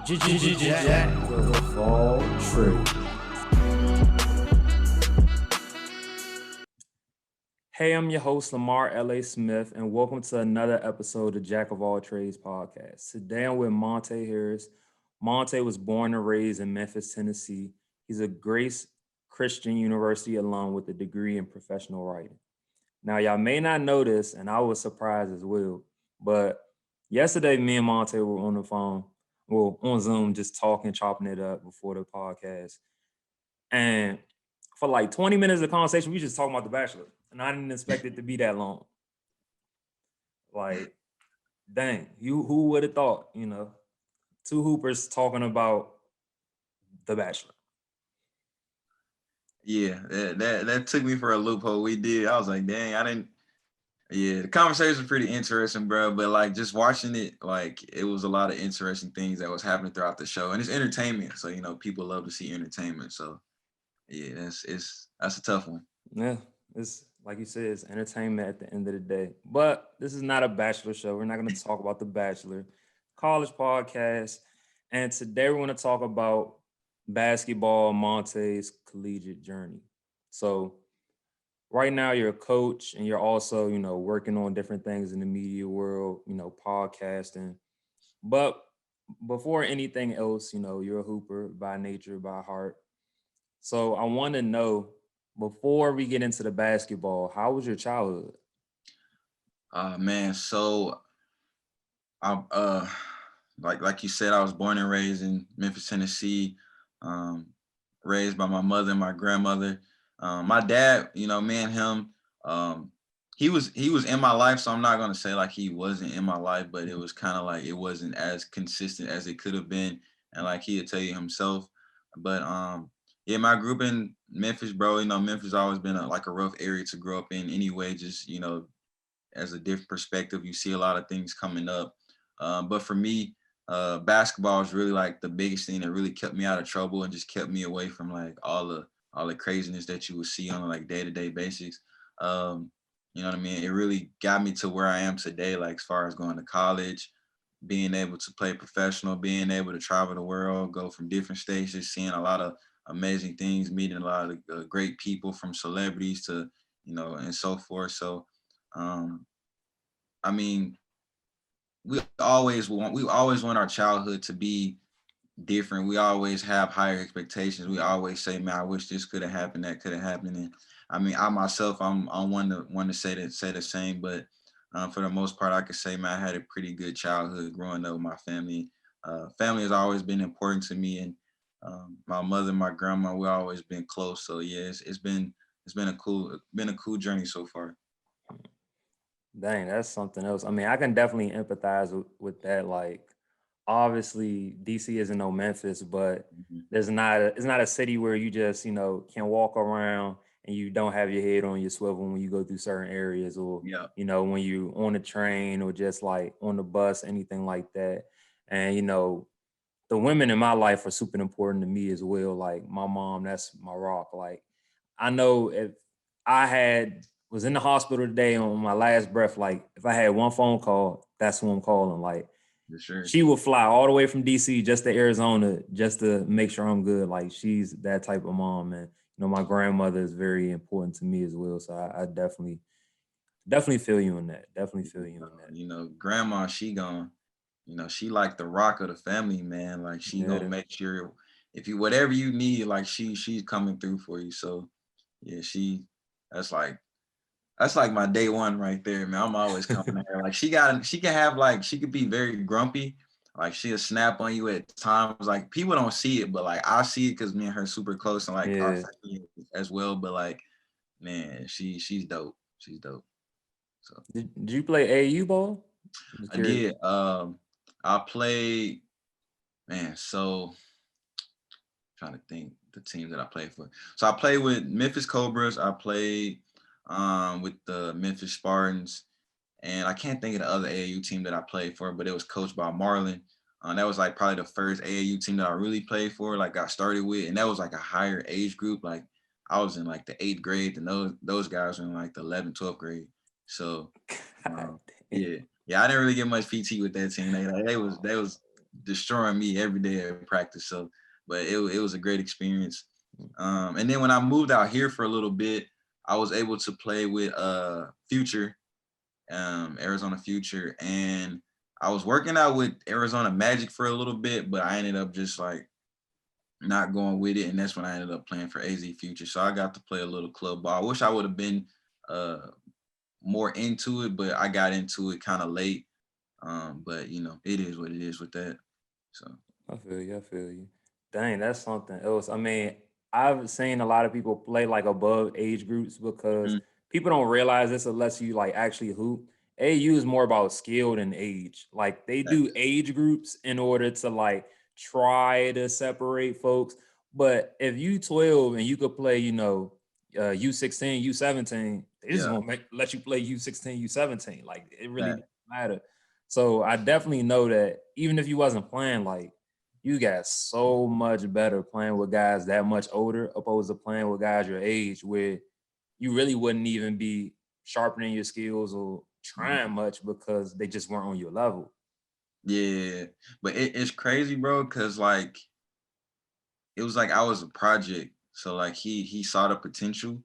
Jack of all trades. Hey, I'm your host, Lamar L.A. Smith, and welcome to another episode of Jack of All Trades podcast. Today I'm with Montae Harris. Montae was born and raised in Memphis, Tennessee. He's a Grace Christian University alum with a degree in professional writing. Now, y'all may not know this, and I was surprised as well, but yesterday me and Montae were on the phone, on Zoom, just talking, chopping it up before the podcast. And for like 20 minutes of conversation, we just talking about The Bachelor. And I didn't expect it to be that long. Like, dang, who would have thought, two hoopers talking about The Bachelor. Yeah, that took me for a loophole. We did. I was like, dang, I didn't. Yeah, the conversation was pretty interesting, bro. But like just watching it, like it was a lot of interesting things that was happening throughout the show, and it's entertainment. So people love to see entertainment. So yeah, that's a tough one. Yeah, it's like you said, it's entertainment at the end of the day. But this is not a Bachelor show. We're not going to talk about The Bachelor, college podcast. And today we're going to talk about basketball, Monte's collegiate journey. So right now you're a coach and you're also, working on different things in the media world, podcasting. But before anything else, you're a hooper by nature, by heart. So I want to know, before we get into the basketball, how was your childhood? Man, so I like you said, I was born and raised in Memphis, Tennessee. Um, Raised by my mother and my grandmother. My dad, me and him, um, he was in my life, so I'm not gonna say like he wasn't in my life, but it was kind of like it wasn't as consistent as it could have been, and like he'd tell you himself. But yeah, I grew up in Memphis, bro. Memphis always been like a rough area to grow up in anyway. Just as a different perspective, you see a lot of things coming up. But for me, basketball is really like the biggest thing that really kept me out of trouble and just kept me away from like all the craziness that you would see on a like day-to-day basis. You know what I mean? It really got me to where I am today, like as far as going to college, being able to play professional, being able to travel the world, go from different stages, seeing a lot of amazing things, meeting a lot of great people from celebrities to, and so forth. So, um, I mean, we always want our childhood to be different. We always have higher expectations. We always say, man, I wish this could have happened, that could have happened. And I mean, I myself, I'm one to say the same, but for the most part, I could say, man, I had a pretty good childhood growing up with my family. Family has always been important to me, and my mother, my grandma, we always been close. So yeah, it's been a cool journey so far. Dang, that's something else. I mean, I can definitely empathize with that. Like, obviously, DC isn't no Memphis, but Mhm. it's not a city where you just, can walk around and you don't have your head on your swivel when you go through certain areas, or, Yeah. when you on the train or just like on the bus, anything like that. And, the women in my life are super important to me as well. Like my mom, that's my rock. Like I know if I had was in the hospital today on my last breath, like if I had one phone call, that's who I'm calling. Like For sure. she would fly all the way from DC just to Arizona just to make sure I'm good. Like she's that type of mom, and my grandmother is very important to me as well. So I definitely feel you in that. Definitely feel you in that. Grandma, she like the rock of the family, man. Like she gonna Yeah. make sure if you whatever you need, like she's coming through for you. So yeah, that's like that's like my day one right there, man. I'm always coming to her. Like she can have like she could be very grumpy. Like she'll snap on you at times. Like people don't see it, but like I see it because me and her super close and like our Yeah. family as well. But like, man, she's dope. She's dope. So Did you play AU ball? I'm I curious. did. I played, man. So trying to think the team that I played for. So I played with Memphis Cobras. I played with the Memphis Spartans, and I can't think of the other AAU team that I played for, but it was coached by Marlon. That was like probably the first AAU team that I really played for, like got started with, and that was like a higher age group. Like I was in like the 8th grade, and those guys were in like the 11th, 12th grade. So God yeah, yeah, I didn't really get much PT with that team. They was destroying me every day at practice. So, but it was a great experience. And then when I moved out here for a little bit, I was able to play with Future, Arizona Future, and I was working out with Arizona Magic for a little bit, but I ended up just like not going with it, and that's when I ended up playing for AZ Future. So I got to play a little club ball. I wish I would have been uh, more into it, but I got into it kind of late. But you know, it is what it is with that. So I feel you. I feel you. Dang, that's something else. I mean, I've seen a lot of people play like above age groups because mhm. people don't realize this unless you like actually hoop. AU is more about skill than age. Like they do age groups in order to like try to separate folks. But if you 12 and you could play, U16, U17, they just Yeah, gonna let you play U16, U17. Like it really that doesn't matter. So I definitely know that even if you wasn't playing, like you got so much better playing with guys that much older opposed to playing with guys your age where you really wouldn't even be sharpening your skills or trying much because they just weren't on your level. yeah. But it's crazy, bro, because like it was like I was a project. So like he saw the potential.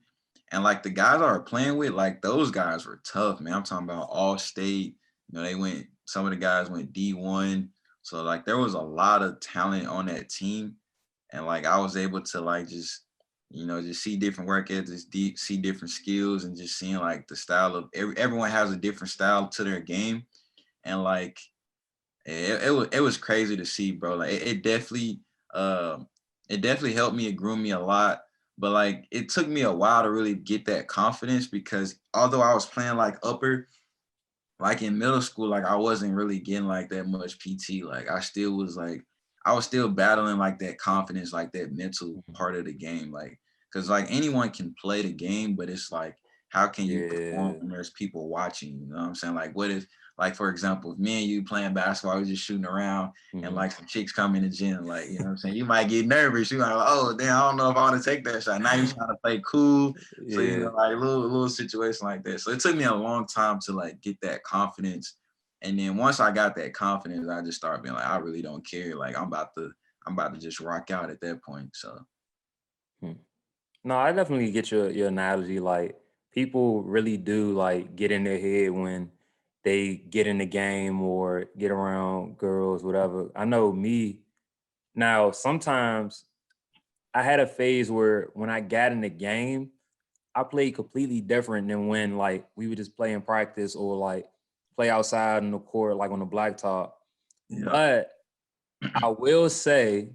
And like the guys I were playing with, like those guys were tough, man. I'm talking about all state. You know, some of the guys went D1. So like there was a lot of talent on that team. And like I was able to like just, just see different work ethics, see different skills, and just seeing like the style of everyone has a different style to their game. And like it was crazy to see, bro. Like um it definitely helped me. It grew me a lot. But like it took me a while to really get that confidence because although I was playing like upper, like in middle school, like I wasn't really getting like that much PT. Like I was still battling like that confidence, like that mental part of the game. Like, cause like anyone can play the game, but it's like, how can you perform Yeah. when there's people watching? You know what I'm saying? Like, what if, like, for example, if me and you playing basketball, we're just shooting around and Mhm. like some chicks come in the gym, like, you know what I'm saying? You might get nervous. You might like, oh, damn, I don't know if I want to take that shot. Now you're trying to play cool. So, Yeah. like little situation like that. So it took me a long time to like get that confidence, and then once I got that confidence, I just started being like, I really don't care. Like I'm about to just rock out at that point. So Hmm. No, I definitely get your analogy. Like people really do like get in their head when they get in the game or get around girls, whatever. I know me now, sometimes I had a phase where when I got in the game, I played completely different than when like we would just play in practice or like play outside in the court, like on the blacktop. yeah. But I will say,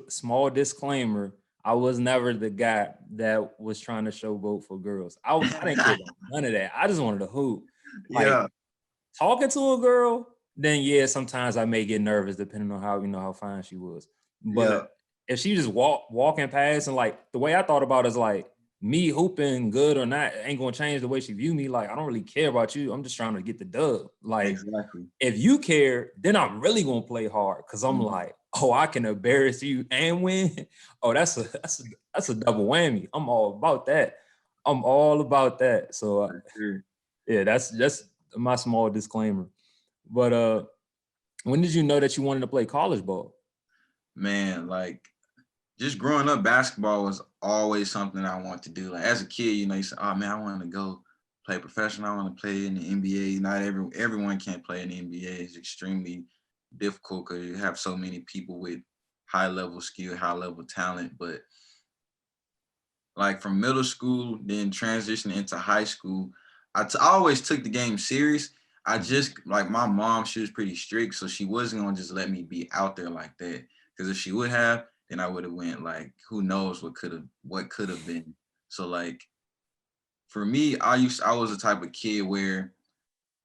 small disclaimer, I was never the guy that was trying to showboat for girls. I didn't care about none of that. I just wanted to hoop. Like Yeah. talking to a girl, then yeah, sometimes I may get nervous depending on how fine she was. Yeah. But if she just walking past and like the way I thought about it is like me hooping good or not ain't gonna change the way she view me. Like I don't really care about you. I'm just trying to get the dub. Like Exactly. if you care, then I'm really gonna play hard because I'm Mhm. like, oh, I can embarrass you and win. Oh, that's a double whammy. I'm all about that. I'm all about that. So For sure. yeah, that's my small disclaimer. But when did you know that you wanted to play college ball? Man, like just growing up, basketball was always something I wanted to do. Like as a kid, you say, "Oh man, I want to go play professional. I want to play in the NBA." Not everyone can't play in the NBA. It's extremely difficult because you have so many people with high level skill, high level talent. But like from middle school, then transitioning into high school, I always took the game serious. I just like my mom, she was pretty strict, so she wasn't gonna just let me be out there like that. Because if she would have, then I would have went like who knows what could have been. So like for me, I was the type of kid where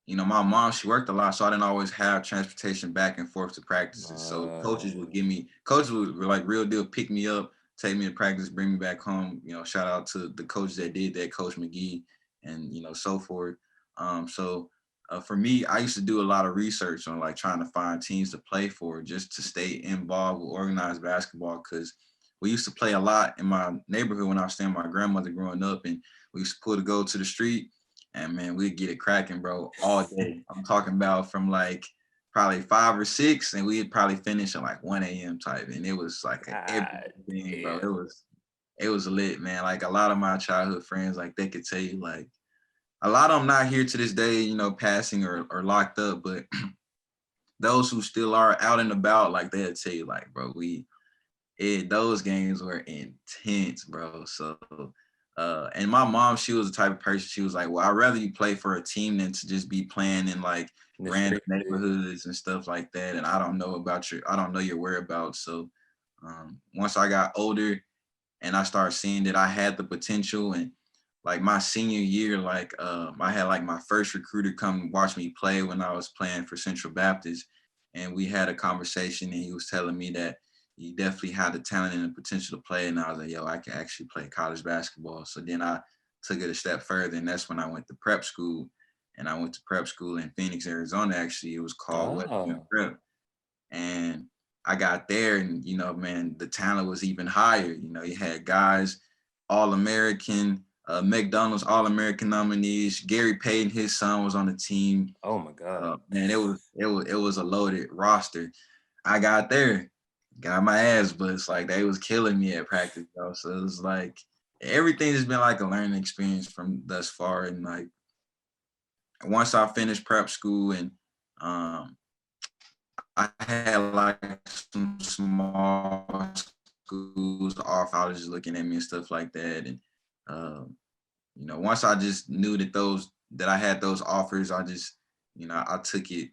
my mom, she worked a lot, so I didn't always have transportation back and forth to practices. So coaches would like real deal pick me up, take me to practice, bring me back home. Shout out to the coaches that did that, Coach McGee, and so forth. For me, I used to do a lot of research on like trying to find teams to play for, just to stay involved with organized basketball, because we used to play a lot in my neighborhood when I was staying with my grandmother growing up, and we used to pull to go to the street and man, we'd get it cracking, bro, all day. I'm talking about from like probably 5 or 6, and we'd probably finish at like 1 a.m. type. And it was like an epic God thing, bro. damn. It was lit, man. Like a lot of my childhood friends, like they could tell you, like a lot of them not here to this day, passing or locked up, but those who still are out and about, like they'll tell you, like, bro, those games were intense, bro. So, and my mom, she was the type of person, she was like, well, I'd rather you play for a team than to just be playing in like In the random street. neighborhoods and stuff like that. And I don't know your whereabouts. So, once I got older and I started seeing that I had the potential, and like my senior year, like I had like my first recruiter come watch me play when I was playing for Central Baptist, and we had a conversation, and he was telling me that he definitely had the talent and the potential to play, and I was like, yo, I can actually play college basketball. So then I took it a step further, and that's when I went to prep school, and I went to prep school in Phoenix, Arizona. Actually, it was called Western Oh, Prep, and I got there, and man, the talent was even higher. You had guys, All American, McDonald's All American nominees. Gary Payton, his son, was on the team. oh my God. Man, it was a loaded roster. I got there, got my ass, but it's like they was killing me at practice, though. So it was like everything has been like a learning experience from thus far. And like once I finished prep school, and um, I had like some small schools off colleges looking at me and stuff like that. And once I just knew that I had those offers, I just, I took it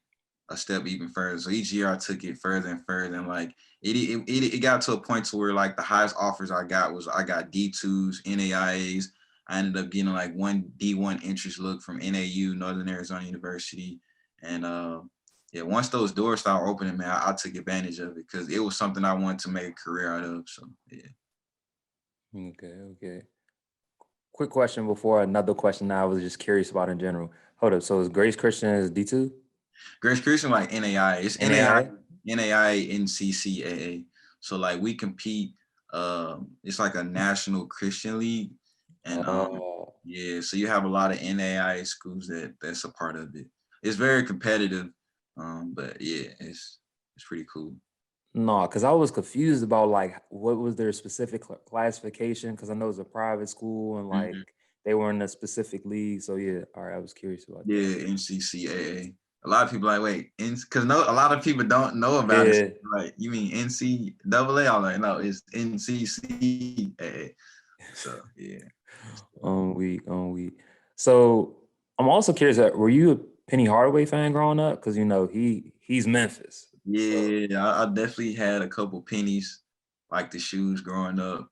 a step even further. So each year I took it further and further. And like it got to a point to where like the highest offers I got was I got D2s, NAIAs. I ended up getting like one D1 interest look from NAU, Northern Arizona University. And yeah, once those doors started opening, man, I took advantage of it because it was something I wanted to make a career out of. So yeah. Okay, okay. Quick question before another question that I was just curious about in general. Hold up. So is Grace Christian is D2? Grace Christian, like NAI, it's NAI, NAIA? NAI, NCCAA. So like we compete. It's like a national Christian league, and Oh, yeah, so you have a lot of NAI schools that's a part of it. It's very competitive, but yeah, it's pretty cool. no, because I was confused about like what was their specific classification because I know it's a private school and like Mhm. they were in a specific league. So yeah, all right, I was curious about that. Yeah, NCCAA. A lot of people like wait, because a lot of people don't know about it. Yeah, Like, you mean NCAA? I'm like, no, it's NCCAA. So yeah. on week. So I'm also curious. Were you a Penny Hardaway fan growing up? Because he's Memphis. So Yeah, I definitely had a couple pennies, like the shoes growing up.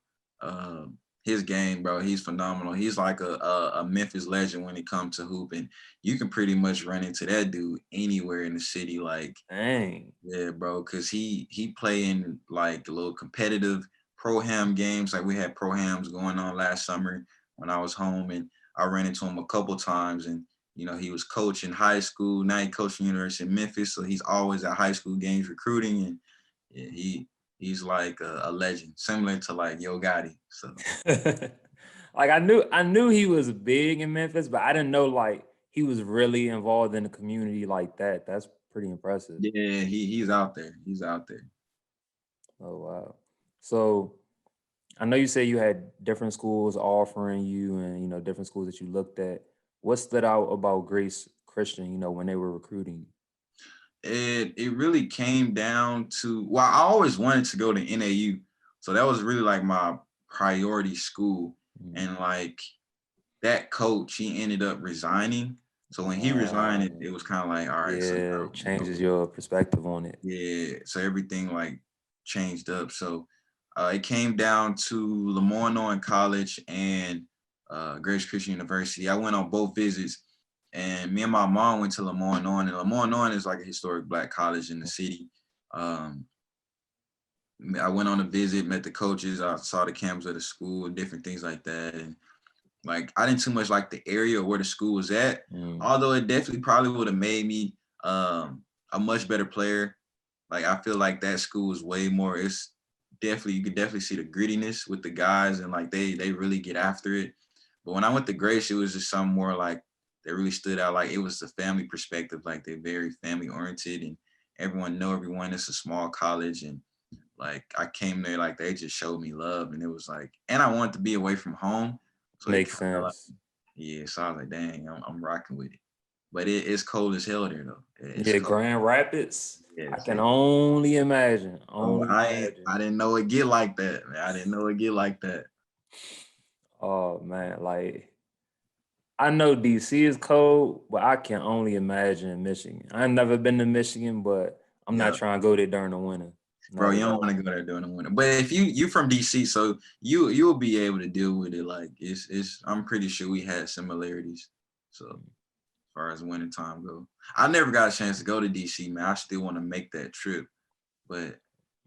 His game, bro, he's phenomenal. He's like a Memphis legend when it comes to hooping. You can pretty much run into that dude anywhere in the city. Like, dang. yeah, bro, because he play in like little competitive pro-ham games. Like we had pro-hams going on last summer when I was home, and I ran into him a couple times. And he was coaching high school. Now he coaching University of Memphis, so he's always at high school games recruiting. And yeah, he's like a legend, similar to like Yo Gotti. So Like I knew he was big in Memphis, but I didn't know like he was really involved in the community like that. That's pretty impressive. yeah, he's out there. He's out there. Oh wow. So I know you say you had different schools offering you and different schools that you looked at. What stood out about Grace Christian, when they were recruiting you? It really came down to, well, I always wanted to go to NAU. So that was really like my priority school. Mm. And like that coach, he ended up resigning. So when he resigned, it was kind of like, all right, so Yeah, it changes your perspective on it. yeah, so everything like changed up. So it came down to Lemoyne College and Grace Christian University. I went on both visits, and me and my mom went to Lemoyne, and Lemoyne is like a historic Black college in the city. Um, I went on a visit, met the coaches, I saw the campus of the school, and different things like that. And like I didn't too much like the area where the school was at, Mm. although it definitely probably would have made me a much better player. Like I feel like that school is way more. It's definitely, you could definitely see the grittiness with the guys, and like they really get after it. But when I went to Grace, it was just something more like that really stood out. Like it was the family perspective. Like they're very family oriented, and everyone know everyone. It's a small college, and like I came there, like they just showed me love, and it was like, and I wanted to be away from home, so it Makes kind of like, sense. yeah. So I was like, dang, I'm rocking with it. But it's cold as hell there though. It's Yeah, cold. Grand Rapids. I Yes, can only imagine. bro. Only I imagine. didn't know it get like that, man. I didn't know it get like that. Oh man, like I know DC is cold, but I can only imagine Michigan. I've never been to Michigan, but I'm not Yeah, trying to go there during the winter. bro. Not You at don't all. want to go there during the winter. But if you from DC, so you'll be able to deal with it. Like it's. I'm pretty sure we had similarities. So as far as winter time go, I never got a chance to go to DC, man. I still want to make that trip, but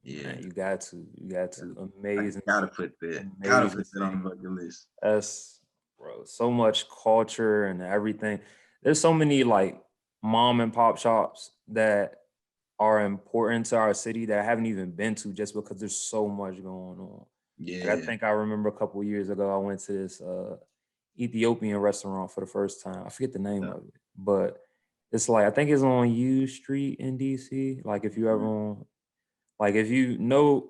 yeah, Man, you got to. You got to. I Amazing gotta city. put that. Gotta Amazing put that on city. the bucket list. That's bro, so much culture and everything. There's so many like mom and pop shops that are important to our city that I haven't even been to just because there's so much going on. Like I Yeah, think I remember a couple of years ago I went to this Ethiopian restaurant for the first time. I forget the name yeah. of it, but it's like I think it's on U Street in DC. Like if you ever Mhm. on like if you know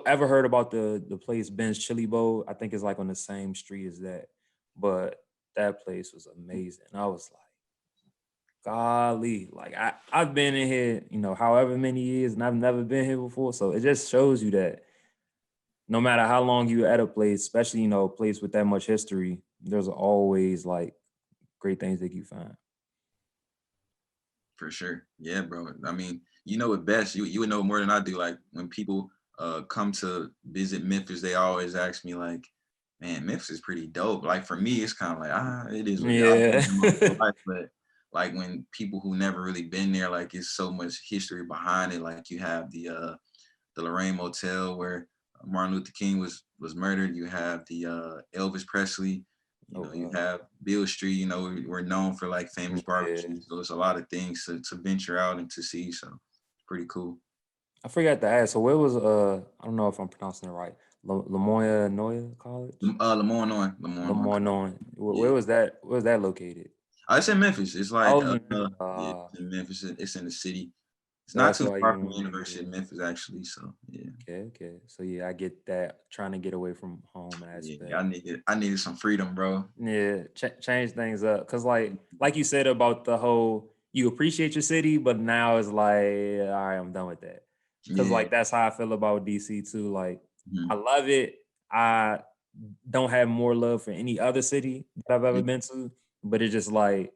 ever heard about the place Ben's Chili Bowl, I think it's like on the same street as that. But that place was amazing. I was like, golly, like I've been in here, however many years, and I've never been here before. So it just shows you that no matter how long you at a place, especially a place with that much history, there's always like great things that you find. For sure. Yeah, bro. I mean, you know it best. You would know more than I do. Like when people come to visit Memphis, they always ask me like, man, Memphis is pretty dope. Like for me, it's kind of like, it is what it is. I've been Yeah. there my whole life, but like when people who never really been there, like it's so much history behind it. Like you have the Lorraine Motel where Martin Luther King was murdered. You have the Elvis Presley. You Oh know, you wow. have Beale Street. You know, we're known for like famous Yeah. barbecues. So it's a lot of things to venture out and to see. So it's pretty cool. I forgot to ask. So where was I don't know if I'm pronouncing it right. Lamoya Noya College? Lemoyne. Lemoyne. Yeah, Where was that? Where was that located? it's in Memphis. It's I like was in yeah, it's in Memphis. It's in the city. It's so not that's too why far you from the want to be University of there. Memphis, actually. So yeah, Okay. So yeah, I get that trying to get away from home yeah. aspect. I needed some freedom, bro. Yeah, change things up. Cause like you said about the whole, you appreciate your city, but now it's like, all right, I'm done with that. Cause Yeah. like that's how I feel about DC too. Like I Mhm. love it. I don't have more love for any other city that I've ever been to, but it's just like,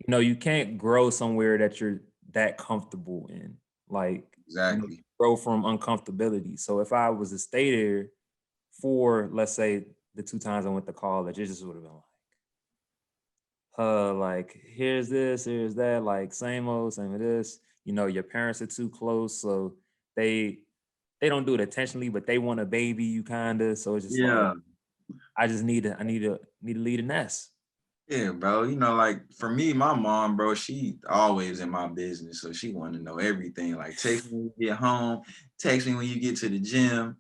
you can't grow somewhere that you're that comfortable in. Like, Exactly. grow from uncomfortability. So if I was to stay there for, let's say, the two times I went to college, it just would have been like here's this, here's that, like same old, same of this. Your parents are too close, so they they don't do it intentionally, but they want to baby you kinda. So it's just like Yeah. I need to lead a nest. Yeah, bro. You know, like for me, my mom, bro, she always in my business. So she wanted to know everything. Like text me when you get home, text me when you get to the gym.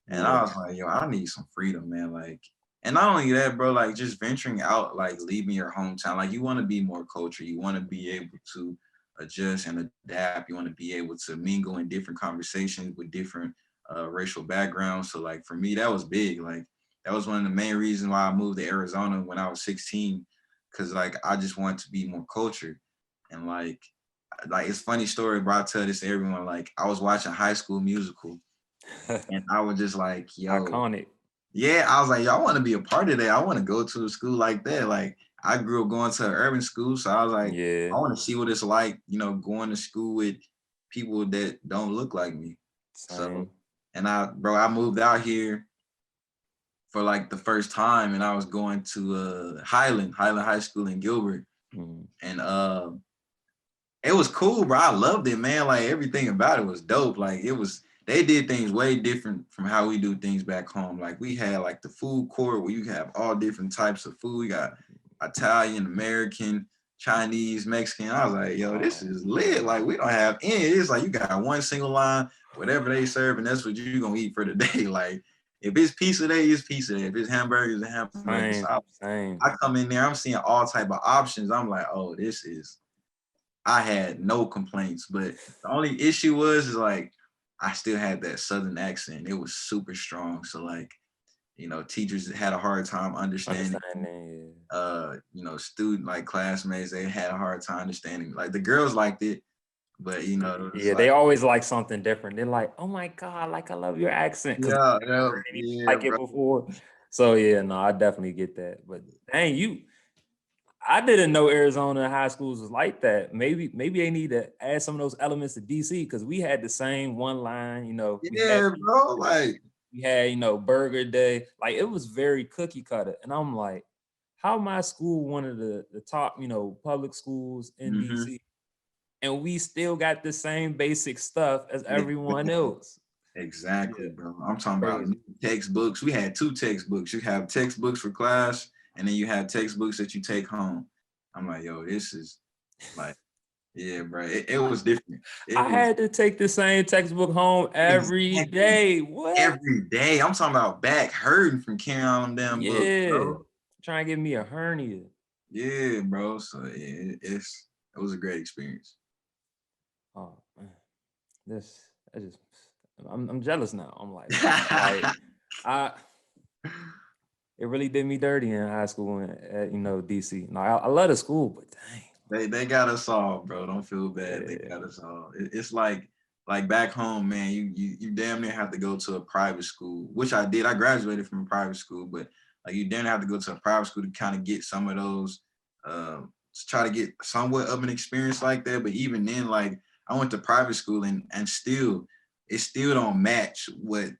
And Yeah, I was like, yo, I need some freedom, man. Like, and not only that, bro, like just venturing out, like leaving your hometown. Like you want to be more culture. You want to be able to adjust and adapt. You want to be able to mingle in different conversations with different racial backgrounds. So like for me, that was big. Like that was one of the main reasons why I moved to Arizona when I was 16. Cause like I just wanted to be more cultured. And like it's funny story, bro. I tell this to everyone. Like I was watching High School Musical and I was just like, yo, iconic. yeah, I was like, yo, I want to be a part of that. I want to go to a school like that. Like I grew up going to an urban school, so I was like, I Yeah, want to see what it's like, going to school with people that don't look like me. So, same. and I moved out here for like the first time, and I was going to Highland High School in Gilbert, Mhm. and it was cool, bro. I loved it, man. Like everything about it was dope. Like they did things way different from how we do things back home. Like we had like the food court where you have all different types of food. You got Italian, American, Chinese, Mexican. I was like, yo, this Oh is lit. Like man, we don't have any. It's like you got one single line, whatever they serve, and that's what you're gonna eat for the day. Like if it's pizza day, it's pizza day. If it's hamburgers, it's hamburgers. So same, I same. come in there, I'm seeing all type of options. I'm like, oh, this is I had no complaints. But the only issue was is like I still had that Southern accent. It was super strong. So like, teachers had a hard time understanding. Understanding. Student like classmates, they had a hard time understanding. Like the girls liked it, but it was Yeah, like, they always like something different. They're like, "Oh my God, like I love your accent," because yeah, they yeah, never heard anything yeah, like it bro. before. So yeah, no, I definitely get that. But dang, I didn't know Arizona high schools was like that. Maybe they need to add some of those elements to DC because we had the same one line. Yeah, bro. Like, We had Burger Day. Like it was very cookie cutter, and I'm like, how my school one of the top public schooools in mhm. DC, and we still got the same basic stuff as everyone Exactly. else. Exactly, Yeah, bro. I'm talking about crazy. new textbooks. We had two textbooks. You have textbooks for class, and then you have textbooks that you take home. I'm like, yo, this is like, yeah, bro. It was different. It I was had to take the same textbook home every exactly day. What? every day. I'm talking about back hurting from carrying all them damn books, Yeah, bro. trying to give me a hernia. Yeah, bro. So it was a great experience. Oh man, I just I'm jealous now. I'm like, wow, like I it really did me dirty in high school at DC. No, I love the school, but dang, They got us all, bro. Don't feel bad. They yeah, got us all. It's like back home, man. You damn near have to go to a private school, which I did. I graduated from a private school, but like you damn near have to go to a private school to kind of get some of those, to try to get somewhat of an experience like that. But even then, like I went to private school and still, it still don't match what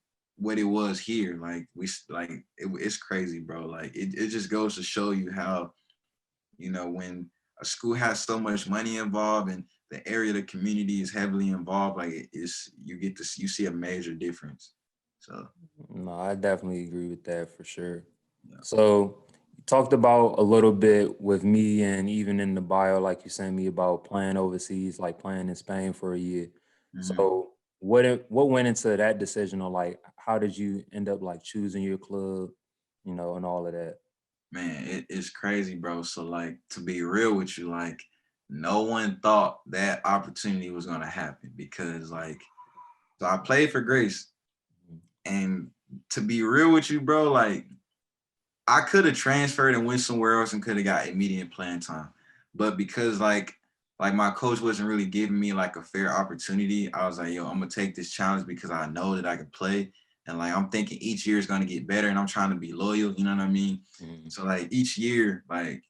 it was here. Like it's crazy, bro. Like it just goes to show you how when a school has so much money involved and the area of the community is heavily involved, like it's you see a major difference. So no, I definitely agree with that for sure. yeah. So you talked about a little bit with me, and even in the bio, like you sent me about playing overseas, like playing in Spain for a year. Mhm. So what went into that decision, or like how did you end up like choosing your club, and all of that? Man, it's crazy, bro. So like to be real with you, like no one thought that opportunity was gonna happen because like so I played for Grace and to be real with you, bro, like I could have transferred and went somewhere else and could have got immediate playing time. But because like my coach wasn't really giving me like a fair opportunity, I was like, yo, I'm gonna take this challenge because I know that I can play. And like I'm thinking each year is gonna get better and I'm trying to be loyal, you know what I mean? Mhm. So like each year, like,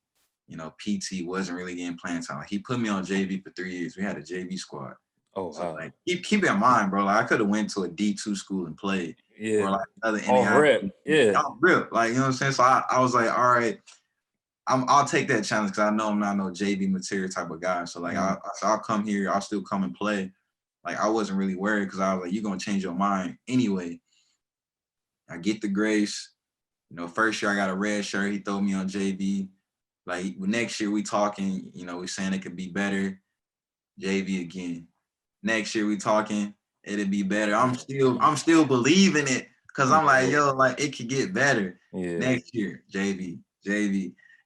PT wasn't really getting playing time. Like, he put me on JV for 3 years. We had a JV squad. Oh So wow, like keep in mind, bro. Like I could have went to a D2 school and played, yeah, or like other off NAI. rip, yeah. Y'all real, like you know what I'm saying. So I was like, all right, I'll take that challenge because I know I'm not no JV material type of guy. So like Mhm. I'll come here. I'll still come and play. Like I wasn't really worried because I was like, you're gonna change your mind anyway. I get the grace. First year I got a red shirt. He threw me on JV. Like next year we talking. We saying it could be better. JV again. Next year we talking, it'll be better. I'm still believing it because I'm like, Yeah, yo, like it could get better. yeah, Next year, JV.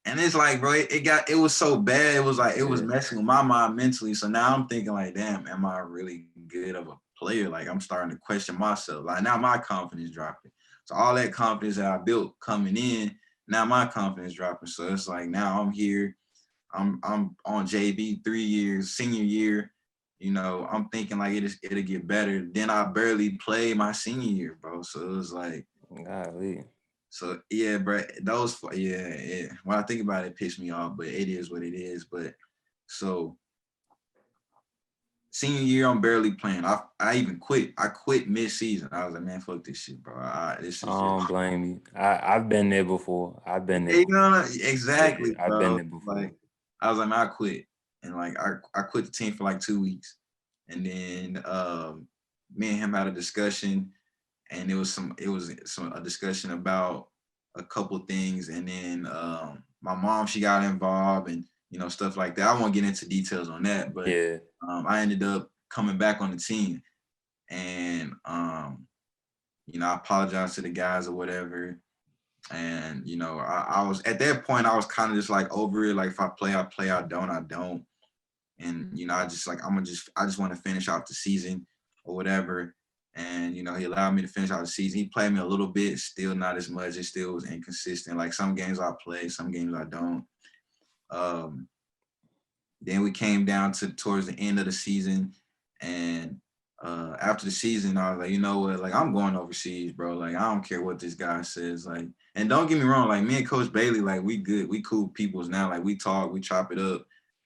And it's like, bro, it was so bad. It was like it was yeah. messing with my mind mentally. So now I'm thinking like, damn, am I really good of a player? Like I'm starting to question myself. Like now my confidence dropping. So all that confidence that I built coming in, now my confidence dropping. So it's like now I'm here. I'm on JV 3 years, senior year. I'm thinking like it'll get better. Then I barely played my senior year, bro. So it was like, Golly. so yeah, bro. When I think about it, it pissed me off, but it is what it is. But so senior year, I'm barely playing. I even quit. I quit mid-season. I was like, man, fuck this shit, bro. This I is just don't blame you. I've been there before. I've been there before. exactly, Yeah, I've been bro. there before. Like I was like, man, I quit, and like I quit the team for like 2 weeks, and then me and him had a discussion, and it was a discussion about a couple things, and then my mom, she got involved, and stuff like that. I won't get into details on that, but Yeah. I ended up coming back on the team, and I apologized to the guys or whatever. And I was at that point, I was kind of just like over it. Like if I play, I play. I don't. And I just want to finish out the season or whatever. And he allowed me to finish out the season. He played me a little bit, still not as much. It still was inconsistent. Like some games I play, some games I don't. Um, then we came down to towards the end of the season, and after the season, I was like, you know what, like I'm going overseas, bro. Like I don't care what this guy says. Like, and don't get me wrong, like me and Coach Bailey, like we good, we cool peoples now. Like we talk, we chop it up.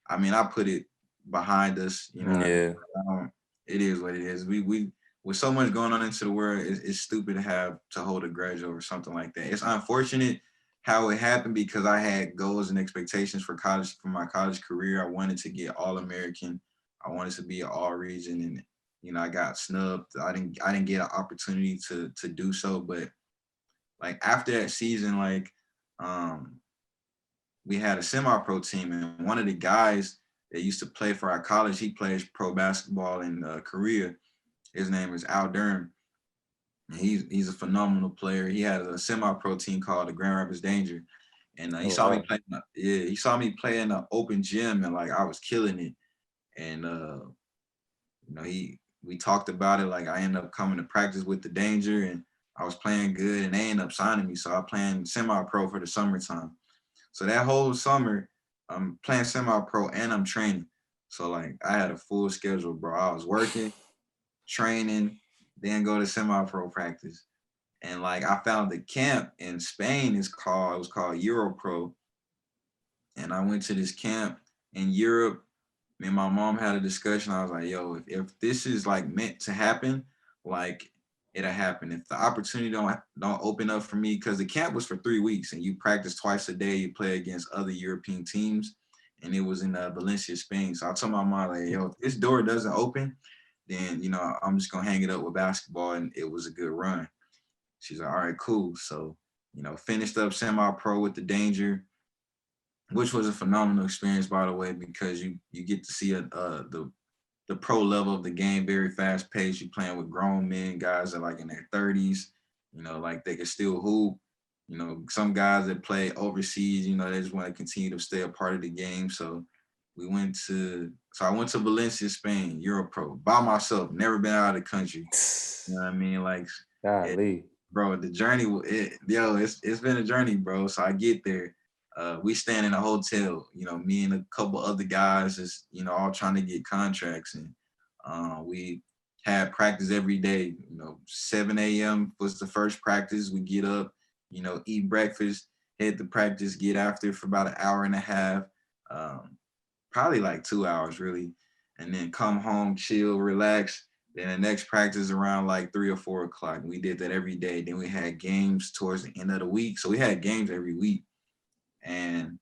I mean, I put it behind us, you know what I mean? Yeah. It is what it is. We with so much going on into the world, it's stupid to have to hold a grudge over something like that. It's unfortunate how it happened because I had goals and expectations for college, for my college career. I wanted to get All American. I wanted to be an All Region, and I got snubbed. I didn't get an opportunity to do so. But like after that season, like um, we had a semi-pro team, and one of the guys that used to play for our college, he plays pro basketball in Korea. His name is Al Durham. He's a phenomenal player. He had a semi-pro team called the Grand Rapids Danger, and he Oh saw me wow. play. Yeah, he saw me play in an open gym, and like I was killing it. And we talked about it. Like I ended up coming to practice with the Danger, and I was playing good, and they ended up signing me. So I playing semi-pro for the summertime. So that whole summer, I'm playing semi-pro and I'm training. So like I had a full schedule, bro. I was working, training, then go to semi-pro practice. And like I found the camp in Spain it was called Europro. And I went to this camp in Europe. Me and my mom had a discussion. I was like, yo, if this is like meant to happen, like it'll happen. If the opportunity don't open up for me, because the camp was for 3 weeks and you practice twice a day, you play against other European teams. And it was in Valencia, Spain. So I told my mom, like, yo, if this door doesn't open, then I'm just gonna hang it up with basketball. And it was a good run. She's like, all right, cool. So, finished up semi-pro with the Danger, which was a phenomenal experience, by the way, because you get to see the pro level of the game, very fast paced. You playing with grown men, guys that are like in their 30s, like they can still hoop. Some guys that play overseas, they just want to continue to stay a part of the game. So I went to Valencia, Spain, Europro by myself, never been out of the country. You know what I mean? Like, it, Golly. bro, the journey, it's been a journey, bro. So I get there. We stand in a hotel, me and a couple other guys is, all trying to get contracts. And we had practice every day. 7 a.m. was the first practice. We get up, eat breakfast, head to practice, get after for about an hour and a half, um, probably like 2 hours really, and then come home, chill, relax. Then the next practice around like 3 or 4 o'clock. We did that every day. Then we had games towards the end of the week. So we had games every week, and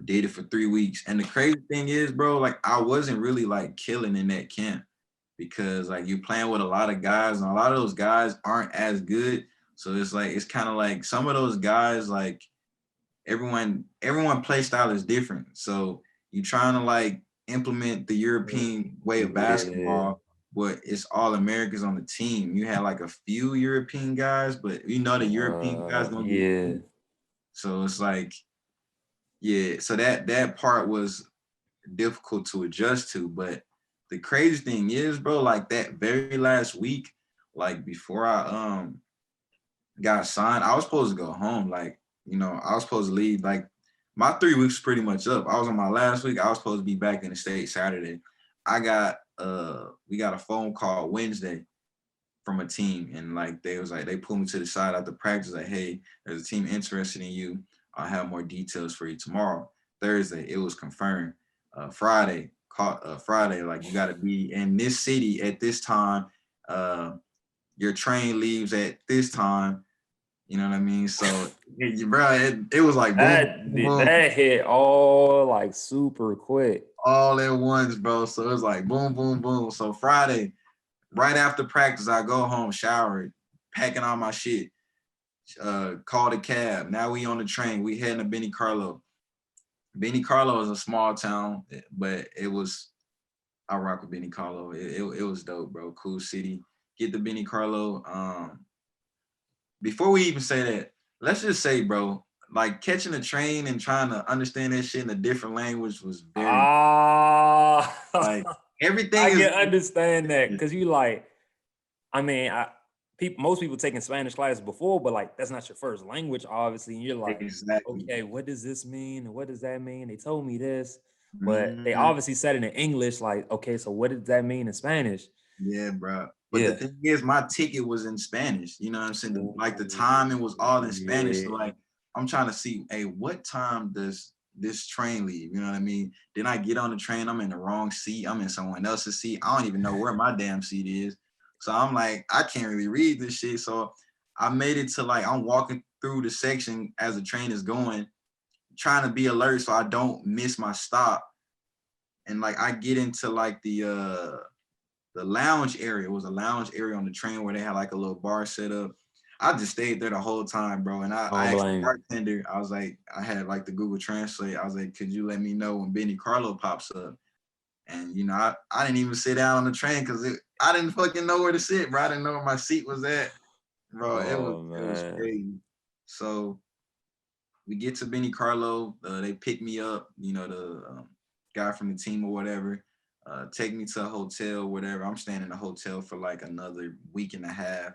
did it for 3 weeks. And the crazy thing is, bro, like I wasn't really like killing in that camp because like you're playing with a lot of guys, and a lot of those guys aren't as good. So it's kind of like some of those guys, like everyone play style is different. So you're trying to like implement the European way of Yeah. basketball, but it's all Americans on the team. You had like a few European guys, but the European guys gonna get Yeah. beat. So it's like, yeah, so that part was difficult to adjust to. But the crazy thing is, bro, like that very last week, like before I got signed, I was supposed to go home. Like, I was supposed to leave. Like my 3 weeks was pretty much up. I was on my last week. I was supposed to be back in the state Saturday. We got a phone call Wednesday from a team, and like they pulled me to the side after practice, like, hey, there's a team interested in you. I'll have more details for you tomorrow. Thursday, it was confirmed. Friday, like you got to be in this city at this time. Uh, your train leaves at this time. You know what I mean? So, bro, it was like boom, boom, boom, That hit all like super quick. all at once, bro. So it was like boom, boom, boom. So Friday, right after practice, I go home, shower, packing all my shit, called a cab. Now we on the train. We heading to Benny Carlo. Benny Carlo is a small town, but I rock with Benny Carlo. It was dope, bro. Cool city. Get to Benny Carlo. Before we even say that, let's just say, bro, like catching a train and trying to understand that shit in a different language was very like Ah, everything I is can understand that because you like, I mean, most people taking Spanish classes before, but like that's not your first language, obviously. And you're like, exactly. okay, what does this mean? And what does that mean? They told me this, but they Mhm. obviously said it in English. Like, okay, so what does that mean in Spanish? Yeah, bro. But the Yeah. thing is, my ticket was in Spanish. You know what I'm saying? Like the Ooh, timing was all in Spanish. So yeah. like, I'm trying to see, hey, what time does this train leave? You know what I mean? Then I get on the train, I'm in the wrong seat. I'm in someone else's seat. I don't even know where my damn seat is. So I'm like, I can't really read this shit. So I made it to like, I'm walking through the section as the train is going, trying to be alert so I don't miss my stop. And like, I get into like the lounge area. It was a lounge area on the train where they had like a little bar set up. I just stayed there the whole time, bro. And I don't I asked the blame you. bartender, I was like, I had like the Google Translate. I was like, could you let me know when Benny Carlo pops up? And you know, I didn't even sit down on the train because I didn't fucking know where to sit, bro. I didn't know where my seat was at, bro. Oh It was man. crazy. So we get to Benny Carlo. They pick me up. You know, the guy from the team or whatever. Take me to a hotel, whatever. I'm staying in a hotel for like another week and a half.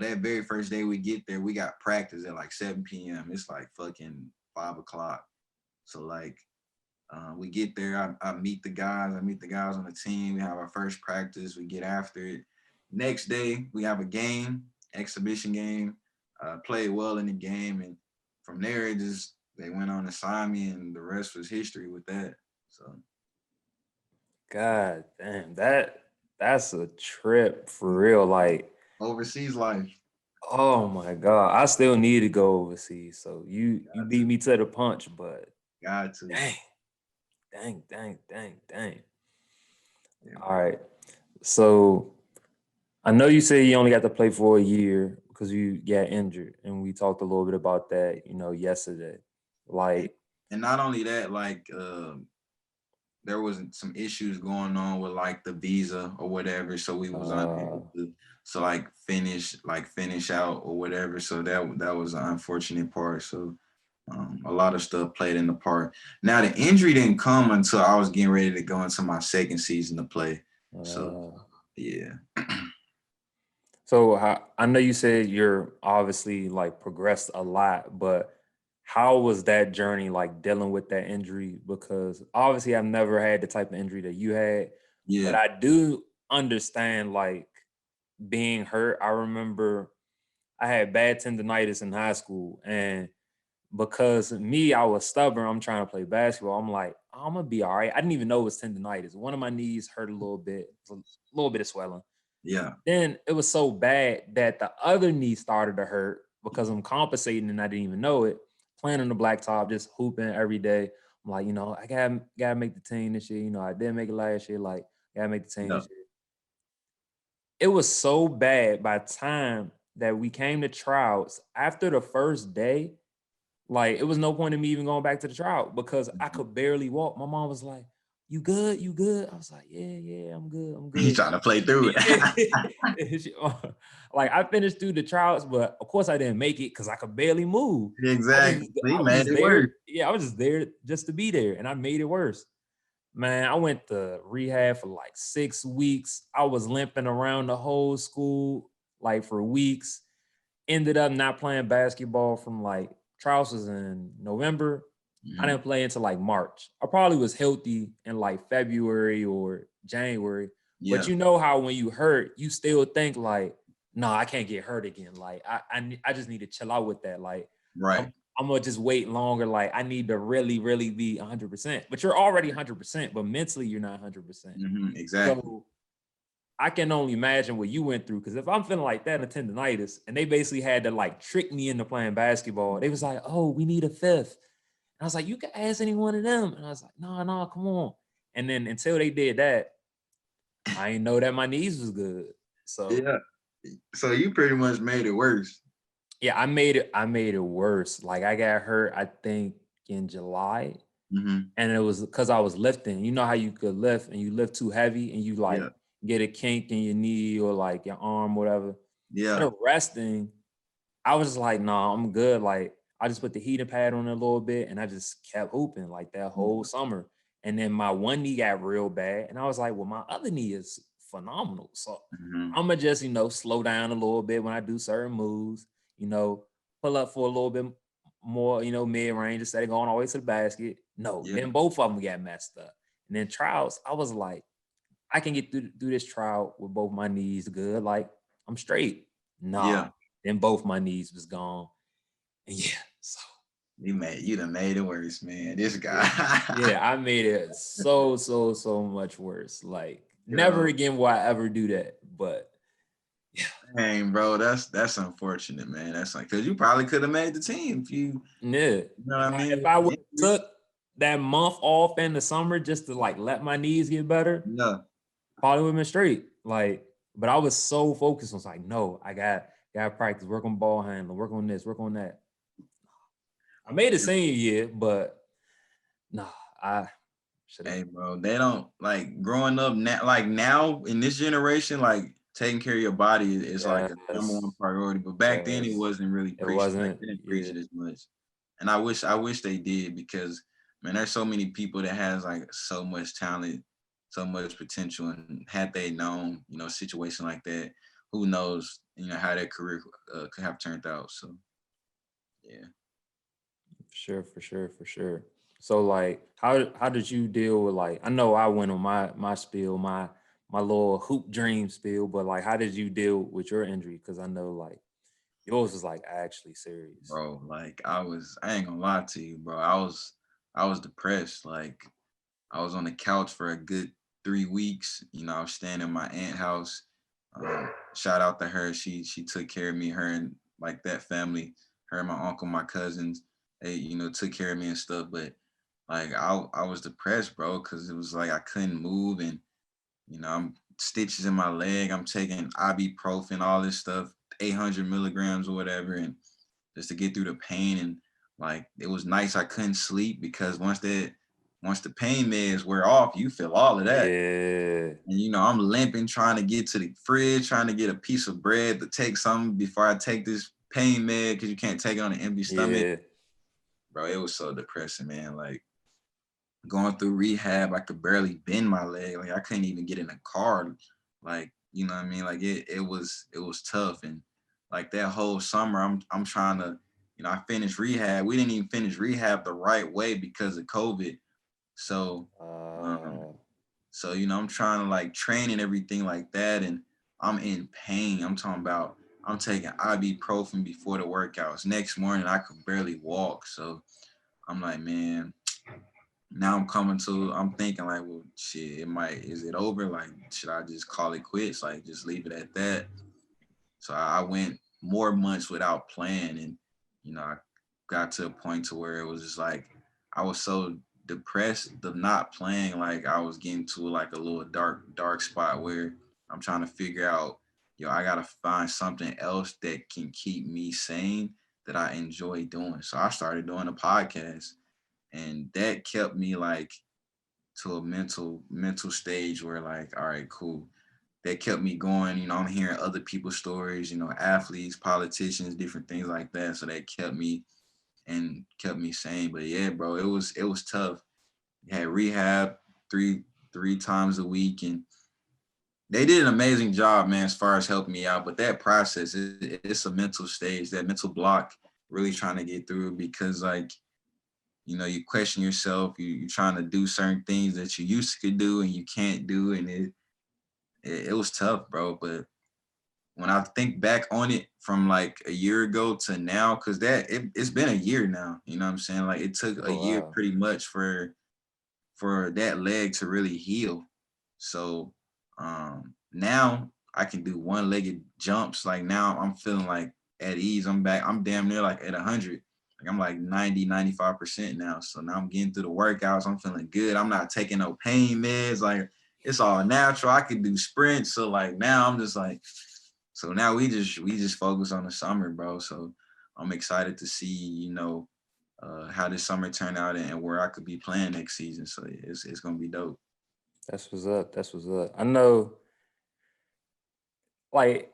That very first day we get there, we got practice at like 7 p.m. It's like fucking 5 o'clock. So like we get there, I meet the guys, I meet the guys on the team. We have our first practice, we get after it. Next day, we have a game, exhibition game. Played well in the game, and from there, they went on to sign me, and the rest was history with that. So God damn, that's a trip for real. Like, overseas life, oh my God, I still need to go overseas. So you got beat to, me to the punch, but got to, dang, dang. yeah, All right. So I know you say you only got to play for a year because you got injured, and we talked a little bit about that, yesterday. and, Like, and not only that, like there was some issues going on with like the visa or whatever, so we was uh, unable to like finish out or whatever. So that was an unfortunate part. So a lot of stuff played in the part. Now the injury didn't come until I was getting ready to go into my second season to play. So uh, yeah, So I know you said you're obviously like progressed a lot, but how was that journey like dealing with that injury? Because obviously I've never had the type of injury that you had, but yeah, I do understand like being hurt. I remember I had bad tendonitis in high school, and because me, I was stubborn. I'm trying to play basketball. I'm like, I'm gonna be all right. I didn't even know it was tendonitis. One of my knees hurt a little bit of swelling. yeah, Then it was so bad that the other knee started to hurt because I'm compensating and I didn't even know it. Playing on the blacktop, just hooping every day. I'm like, I gotta make the team this year. I didn't make it last year. Like, gotta make the team yeah. this year. It was so bad by the time that we came to tryouts after the first day. Like, it was no point in me even going back to the tryout because I could barely walk. My mom was like, "You good? You good?" I was like, "Yeah, I'm good. I'm He's good." trying to play through it. Like, I finished through the trials, but of course I didn't make it because I could barely move. Exactly. He I was made just it there. work. Yeah, I was just there just to be there, and I made it worse. Man, I went to rehab for like 6 weeks. I was limping around the whole school like for weeks. Ended up not playing basketball from like trials was in November. I Mhm. didn't play until like March. I probably was healthy in like February or January. But Yeah, you know how when you hurt, you still think like, no, I can't get hurt again. Like I just need to chill out with that. Like right. I'm gonna just wait longer. Like I need to really, really be 100%. But you're already 100%, but mentally you're not 100%. Exactly. So I can only imagine what you went through. Because if I'm feeling like that in tendonitis, and they basically had to like trick me into playing basketball, they was like, "Oh, we need a fifth." And I was like, "You can ask any one of them." And I was like, "No, come on." And then until they did that, I didn't know that my knees was good. So Yeah. So you pretty much made it worse. yeah, I made it worse. Like I got hurt, I think in July, Hmm. and it was because I was lifting. You know how you could lift and you lift too heavy and you Yeah. like get a kink in your knee or like your arm, whatever. Instead Yeah. of resting, I was just like, nah, I'm good. Like I just put the heater pad on a little bit and I just kept hooping like that whole summer. And then my one knee got real bad. And I was like, well, my other knee is phenomenal. So Mhm. I'm gonna just, slow down a little bit when I do certain moves, pull up for a little bit more, mid-range instead of going all the way to the basket. No, Yeah, then both of them got messed up. And then trials, I was like, I can get through this trial with both my knees good. Like, I'm straight. Nah. yeah. Then both my knees was gone. And yeah, so You done made it worse, man. This yeah. guy. Yeah, I made it so much worse. Like, never Yo, again will I ever do that. But yeah, dang, bro, that's unfortunate, man. That's like because you probably could have made the team if yeah. you know what I If mean. I would have took that month off in the summer just to like let my knees get better, Yeah, probably would have been straight. Like, but I was so focused. I was like, no, I got to practice, work on ball handling, work on this, work on that. I made it senior year, but nah, I should have. hey, bro, they don't like growing up now. Like now in this generation, like taking care of your body is like a number one Yes, priority. But back then, it yes. wasn't really It preached. Like wasn't. they didn't preach Yeah, it as much. And I wish they did because man, there's so many people that has like so much talent, so much potential, and had they known, a situation like that, who knows, how their career could have turned out. So yeah. for sure. So like, how did you deal with like? I know I went on my spiel, my little hoop dream spiel, but like, how did you deal with your injury? Because I know like yours was like actually serious. Bro, like I ain't gonna lie to you, bro. I was depressed. Like I was on the couch for a good 3 weeks. I was staying in my aunt house. Shout out to her. She took care of me, her and like that family, her and my uncle, my cousins, they, took care of me and stuff. But like I was depressed, bro, because it was like I couldn't move and I'm stitches in my leg. I'm taking ibuprofen, all this stuff, 800 milligrams or whatever, and just to get through the pain. And like it was nice I couldn't sleep because once the pain meds wear off, you feel all of that. Yeah, And I'm limping, trying to get to the fridge, trying to get a piece of bread to take something before I take this pain med because you can't take it on an empty stomach. yeah, Bro, it was so depressing, man. Like going through rehab, I could barely bend my leg. Like I couldn't even get in a car. Like, you know what I mean? Like it was tough. And like that whole summer, I'm trying to, I finished rehab. We didn't even finish rehab the right way because of COVID. So um, uh, I'm trying to like train and everything like that. And I'm in pain. I'm talking about I'm taking ibuprofen before the workouts. Next morning I could barely walk. So I'm like, man, now I'm thinking like, well, shit, is it over? Like, should I just call it quits? Like, just leave it at that. So I went more months without playing, and I got to a point to where it was just like I was so depressed of not playing. Like I was getting to like a little dark spot where I'm trying to figure out, I gotta find something else that can keep me sane that I enjoy doing. So I started doing a podcast, and that kept me like to a mental stage where like, all right, cool. That kept me going. I'm hearing other people's stories, athletes, politicians, different things like that. So that kept me sane. But yeah, bro, it was tough. Had rehab three times a week, and they did an amazing job, man, as far as helping me out. But that process, it's a mental stage, that mental block, really trying to get through because like you question yourself. You're trying to do certain things that you used to do and you can't do, and it was tough, bro. But when I think back on it from like a year ago to now, because it's been a year now. You know what I'm saying? Like it took a oh year wow, pretty much for that leg to really heal. So now I can do one-legged jumps. Like now I'm feeling like at ease. I'm back. I'm damn near like at 100. Like I'm like 90, 95% now. So now I'm getting through the workouts. I'm feeling good. I'm not taking no pain meds. Like it's all natural. I can do sprints. So like now I'm just like, so now we just focus on the summer, bro. So I'm excited to see, how this summer turned out and where I could be playing next season. So it's gonna be dope. that's what's up. That's what's up. I know, like,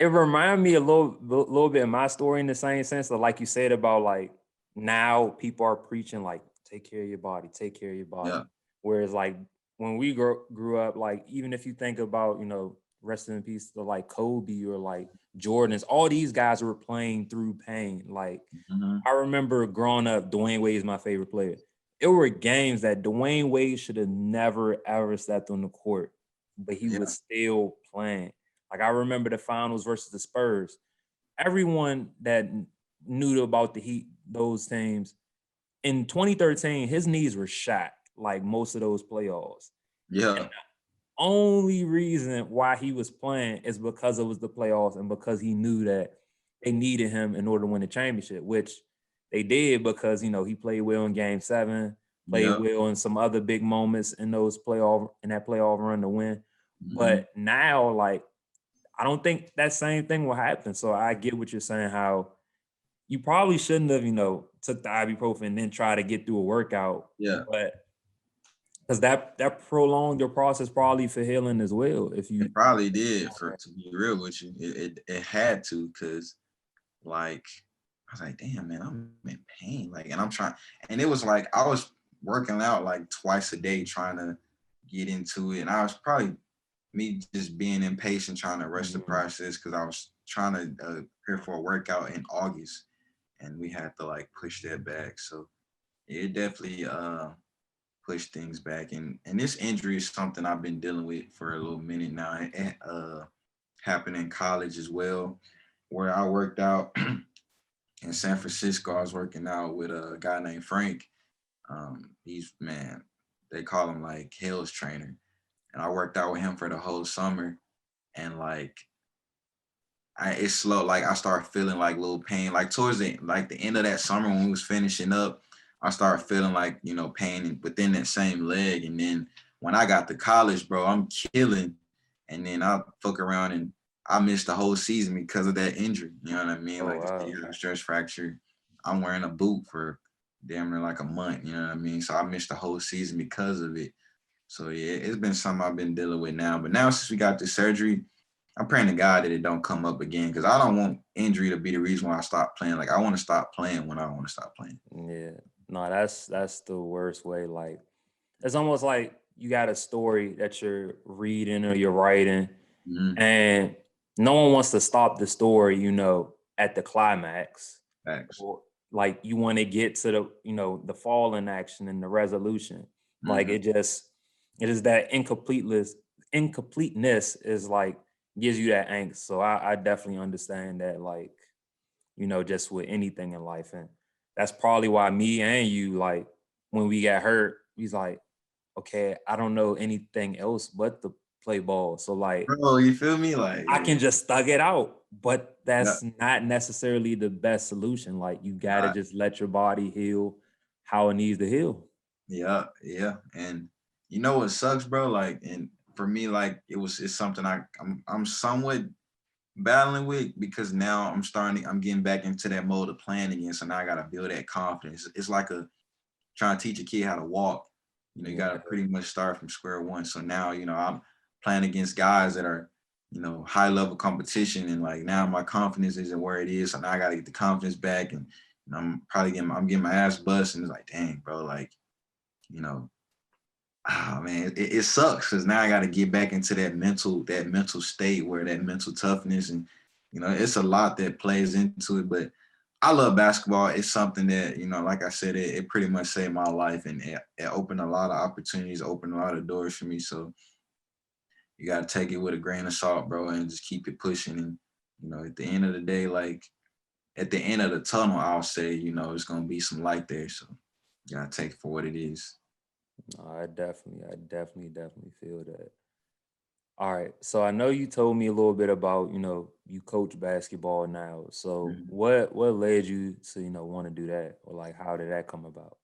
it reminded me a little bit of my story in the same sense of like you said about like now people are preaching like take care of your body, take care of your body. Yeah. Whereas like when we grew up, like even if you think about, rest in peace to like Kobe or like Jordan's, all these guys were playing through pain. Like Mm-hmm. I remember growing up, Dwayne Wade is my favorite player. It were games that Dwayne Wade should have never ever stepped on the court, but he Yeah. was still playing. Like I remember the finals versus the Spurs. Everyone that knew about the Heat, those teams, in 2013, his knees were shot like most of those playoffs. Yeah. Only reason why he was playing is because it was the playoffs and because he knew that they needed him in order to win the championship, which they did because he played well in Game 7, played Yeah. well in some other big moments in that playoff run to win. Mm-hmm. But now, like, I don't think that same thing will happen. So I get what you're saying, how you probably shouldn't have, took the ibuprofen and then try to get through a workout. Yeah. But because that prolonged your process probably for healing as well. If you It probably did, to be real with you. It had to, because like I was like, damn man, I'm in pain. Like, and I'm trying, and it was like I was working out like twice a day trying to get into it. And I was probably me just being impatient, trying to rush the process, because I was trying to prepare for a workout in August, and we had to like push that back. So it definitely pushed things back. And this injury is something I've been dealing with for a little minute now. It happened in college as well, where I worked out in San Francisco. I was working out with a guy named Frank. He's, man, they call him like Hell's trainer. And I worked out with him for the whole summer. And like, it's slow. Like I started feeling like little pain. Like towards the end of that summer when we was finishing up, I started feeling like, pain within that same leg. And then when I got to college, bro, I'm killing. And then I fuck around and I missed the whole season because of that injury. You know what I mean? Oh, Like wow. a stress fracture. I'm wearing a boot for damn near like a month. You know what I mean? So I missed the whole season because of it. So yeah, it's been something I've been dealing with now. But now since we got the surgery, I'm praying to God that it don't come up again, because I don't want injury to be the reason why I stop playing. Like I want to stop playing when I want to stop playing. Yeah. No, that's the worst way. Like it's almost like you got a story that you're reading or you're writing, Mm-hmm. and no one wants to stop the story, at the climax. Facts. Or, like you want to get to the fall in action and the resolution. Like it is that incompleteness is like gives you that angst. So I definitely understand that, like, just with anything in life. And that's probably why me and you, like, when we got hurt, he's like, okay, I don't know anything else but to play ball. So like Bro, you feel me? Like I can just thug it out, but yeah, that's not necessarily the best solution. Like you gotta just let your body heal how it needs to heal. yeah, yeah. And you know what sucks, bro? Like, and for me, like it's something I'm somewhat battling with, because now I'm getting back into that mode of playing again. So now I gotta build that confidence. It's like trying to teach a kid how to walk. You got to pretty much start from square one. So now, I'm playing against guys that are, high level competition. And like now my confidence isn't where it is. So now I got to get the confidence back. And I'm getting my ass bust. And it's like, dang, bro, like, man, it sucks, because now I got to get back into that mental state, where that mental toughness, and, it's a lot that plays into it. But I love basketball. It's something that, like I said, it pretty much saved my life, and it opened a lot of opportunities, opened a lot of doors for me. So you got to take it with a grain of salt, bro, and just keep it pushing. And, at the end of the day, like at the end of the tunnel, I'll say, it's going to be some light there. So you got to take it for what it is. No, definitely feel that. All right. So I know you told me a little bit about, you coach basketball now. So Mhm. what led you to, want to do that? Or like how did that come about?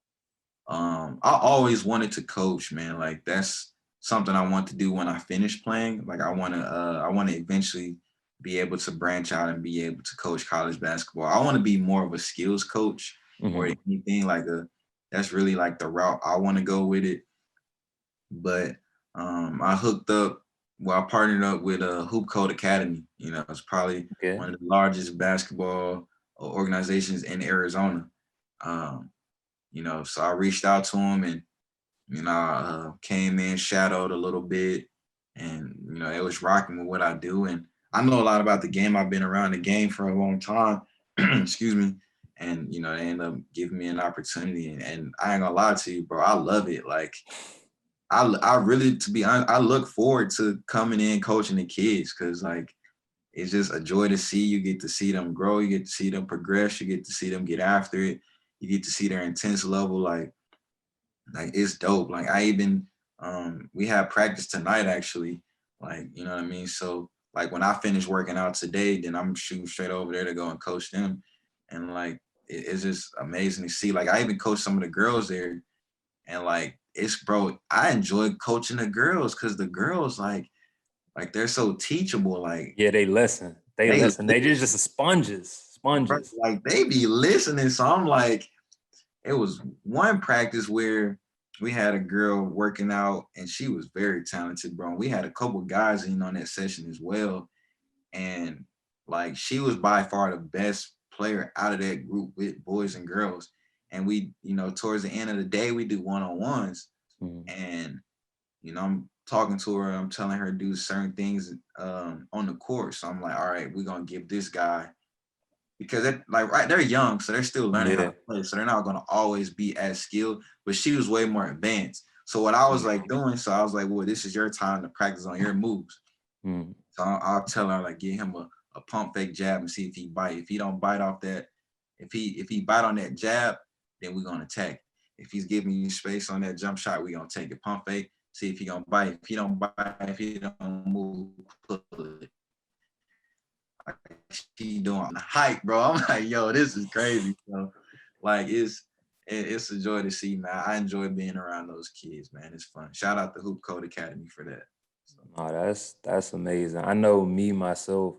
I always wanted to coach, man. Like that's something I want to do when I finish playing. Like I want to eventually be able to branch out and be able to coach college basketball. I want to be more of a skills coach more than anything. That's really like the route I want to go with it. But I hooked up. Well, I partnered up with Hoop Code Academy. It's probably Okay. one of the largest basketball organizations in Arizona. Um, so I reached out to him and, came in, shadowed a little bit, and, it was rocking with what I do. And I know a lot about the game. I've been around the game for a long time. Excuse me. And, they end up giving me an opportunity. And I ain't gonna lie to you, bro. I love it. Like, I really, to be honest, I look forward to coming in coaching the kids because, like, it's just a joy to see. You get to see them grow. You get to see them progress. You get to see them get after it. You get to see their intense level. Like it's dope. Like I even we had practice tonight actually. Like, you know what I mean? So like when I finish working out today, then I'm shooting straight over there to go and coach them. And like it's just amazing to see. Like I even coach some of the girls there. And like it's bro, I enjoy coaching the girls because the girls like they're so teachable. Like Yeah, they listen. They they listen. They just sponges. bro, Sponges. like they be listening. So I'm like, it was one practice where we had a girl working out and she was very talented, bro. We had a couple guys in on that session as well. And like she was by far the best player out of that group with boys and girls. And we, towards the end of the day, we do one-on-ones. And, I'm talking to her, I'm telling her to do certain things on the court. So I'm like, all right, we're gonna give this guy because they're young, so they're still learning how Yeah. to play. So they're not gonna always be as skilled, but she was way more advanced. So what I was like doing, so I was like, well, this is your time to practice on your moves. Mm. So I'll tell her like get him a pump fake jab and see if he bite. If he don't bite off that, if he bite on that jab, then we're gonna attack. If he's giving you space on that jump shot, we're gonna take it pump fake, see if he gonna bite. If he don't bite, if he don't move, pull it. She doing the hype, bro. I'm like, yo, this is crazy. So, like, it's a joy to see, man. I enjoy being around those kids, man. It's fun. Shout out to Hoop Code Academy for that. So, Oh, that's amazing. I know me myself,